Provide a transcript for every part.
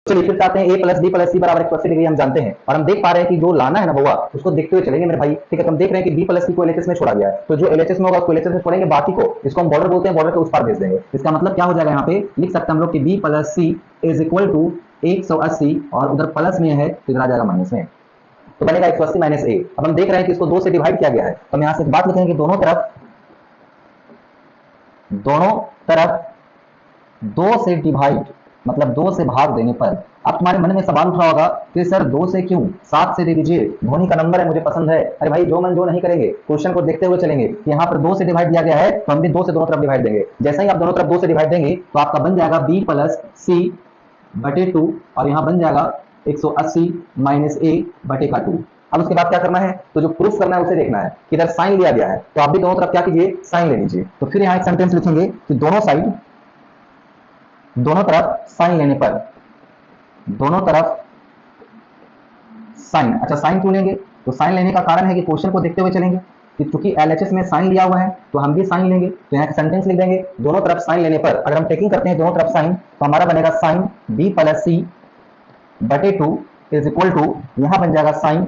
चलिए फिर आते हैं a प्लस बी प्लस सी बराबर 180 डिग्री हम जानते हैं और हम देख पा रहे हैं कि जो लाना है ना भैया उसको देखते हुए चलेंगे मेरे भाई। ठीक है, तो हम देख रहे हैं कि b प्लस सी को LHS में छोड़ा गया है, तो जो LHS में होगा उसको LHS में छोड़ेंगे, बाकी को इसको हम बॉर्डर बोलते हैं, बॉर्डर के उस पार भेज देंगे। इसका मतलब क्या हो जाएगा, यहाँ पे लिख सकते हैं हम लोग कि b plus C is equal to 180 और उधर प्लस में है तो इधर आ जाएगा माइनस में, तो बनेगा 180 माइनस a। अब हम देख रहे हैं कि इसको 2 से डिवाइड किया गया है, तो हम यहाँ से बात लिखेंगे कि दोनों तरफ 2 से डिवाइड मतलब 2 से भाग देने पर। अब तुम्हारे मन में सवाल उठ रहा होगा कि सर 2 से क्यों, 7 से दे दीजिए, धोनी का नंबर है, मुझे पसंद है। अरे भाई जो मन जो नहीं करेंगे, क्वेश्चन को देखते हुए चलेंगे। यहाँ पर 2 से डिवाइड दिया गया है तो हम भी 2 से दोनों तरफ डिवाइड देंगे। जैसे ही आप दोनों तरफ 2 से डिवाइड देंगे तो आपका बन जाएगा b प्लस सी बटे 2 और यहाँ बन जाएगा 180 माइनस a बटे का 2। अब उसके बाद क्या करना है, तो जो प्रूफ करना है उसे देखना है कि इधर साइन लिया गया है, तो आप भी दोनों तरफ क्या कीजिए, साइन ले लीजिए। तो फिर यहाँ एक सेंटेंस लिखेंगे कि दोनों तरफ साइन लेने पर, दोनों तरफ साइन। अच्छा साइन क्यों लेंगे, तो साइन लेने का कारण है कि क्वेश्चन को देखते हुए चलेंगे कि चूंकि LHS में साइन लिया हुआ है तो हम भी साइन लेंगे, तो यहाँ सेंटेंस लिख देंगे दोनों तरफ साइन लेने पर। अगर हम टेकिंग करते हैं दोनों तरफ साइन तो हमारा बनेगा साइन b प्लस सी बटे 2 इज इक्वल टू, यहाँ बन जाएगा साइन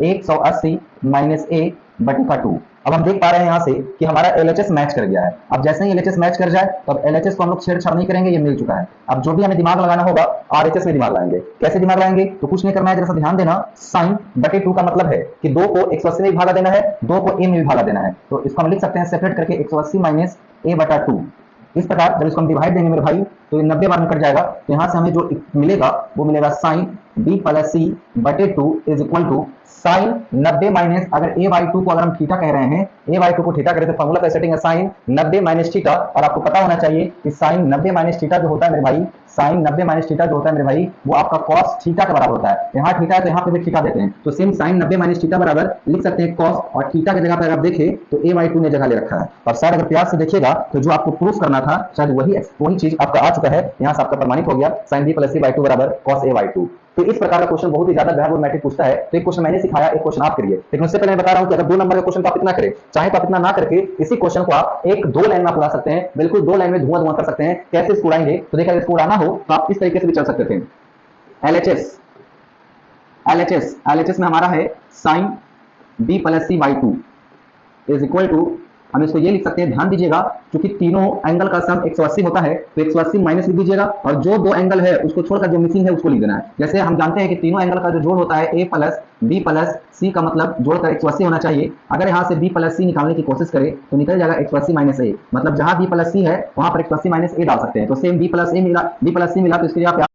180 माइनस a बटे का 2। अब हम देख पा रहे हैं यहाँ से कि हमारा LHS मैच कर गया है। अब जैसे ही LHS मैच कर जाए तो अब LHS को हम लोग छेड़छाड़ नहीं करेंगे, ये मिल चुका है। अब जो भी हमें दिमाग लगाना होगा RHS में दिमाग लगाएंगे। कैसे दिमाग लगाएंगे, तो कुछ नहीं करना है, जरा सा ध्यान देना। साइन बटे 2 का मतलब है कि 2 को 180 में विभागा देना है, 2 को a में विभागा देना है, तो इसको हम लिख सकते हैं सेपरेट करके 180 माइनस a बटा 2। इस प्रकार जब इसको हम डिवाइड देंगे मेरे भाई तो ये 90 बार निकट जाएगा, तो यहाँ से हमें जो मिलेगा वो मिलेगा साइन b प्लस सी बटे 2 is equal to sine 90 minus, अगर a बाई 2 को अगर हम थीटा कह रहे हैं, a बाई 2 को थीटा करें तो फॉर्मूला का सेटिंग है साइन 90 माइनस थीटा। और आपको पता होना चाहिए कि साइन 90 माइनस थीटा जो होता है मेरे भाई, साइन 90 माइनस थीटा जो होता है मेरे भाई वो आपका कॉस थीटा के बराबर होता है। यहाँ थीटा है तो यहाँ पे भी थीटा देते हैं, तो सेम साइन 90 माइनस थीटा बराबर लिख सकते हैं कॉस, और थीटा की जगह पर अगर आप देखें तो a बाई 2 ने जगह ले रखा है। और शायद अगर प्यार से देखिएगा तो जो आपको प्रूफ करना था शायद वही चीज आपका आ चुका है, यहाँ से आपका प्रमाणित हो गया sine b plus C by 2 बराबर कॉस a बाई 2। तो इस प्रकार का क्वेश्चन बहुत ही ज्यादा मैट्रिक पूछता है, तो एक क्वेश्चन मैंने सिखाया, एक क्वेश्चन आप करिए। लेकिन उससे पहले मैं बता रहा हूं कि अगर 2 नंबर का क्वेश्चन आप इतना करें, चाहे तो आप इतना ना करके इसी क्वेश्चन को आप 1-2 लाइन में उड़ा सकते हैं, बिल्कुल 2 लाइन में धुआं कर सकते हैं। कैसे इसको उड़ाएंगे, तो देखा इसको उड़ाना हो तो आप इस तरीके से भी चल सकते थे। LHS में हमारा है sine b plus C by 2 is equal to, हम इसको ये लिख सकते हैं, ध्यान दीजिएगा क्योंकि तीनों एंगल का सम 180 होता है तो 180 माइनस लिख दीजिएगा, और जो 2 एंगल है उसको छोड़कर जो मिसिंग है उसको लिख देना है। जैसे हम जानते हैं कि तीनों एंगल का जो जोड़ होता है a प्लस b प्लस सी का मतलब जोड़कर 180 होना चाहिए। अगर यहाँ से b प्लस सी निकालने की कोशिश करें तो निकल जाएगा 180 माइनस a, मतलब जहां b प्लस सी है वहां पर 180 माइनस a डाल सकते हैं। तो सेम b प्लस सी मिला तो इसके लिए आप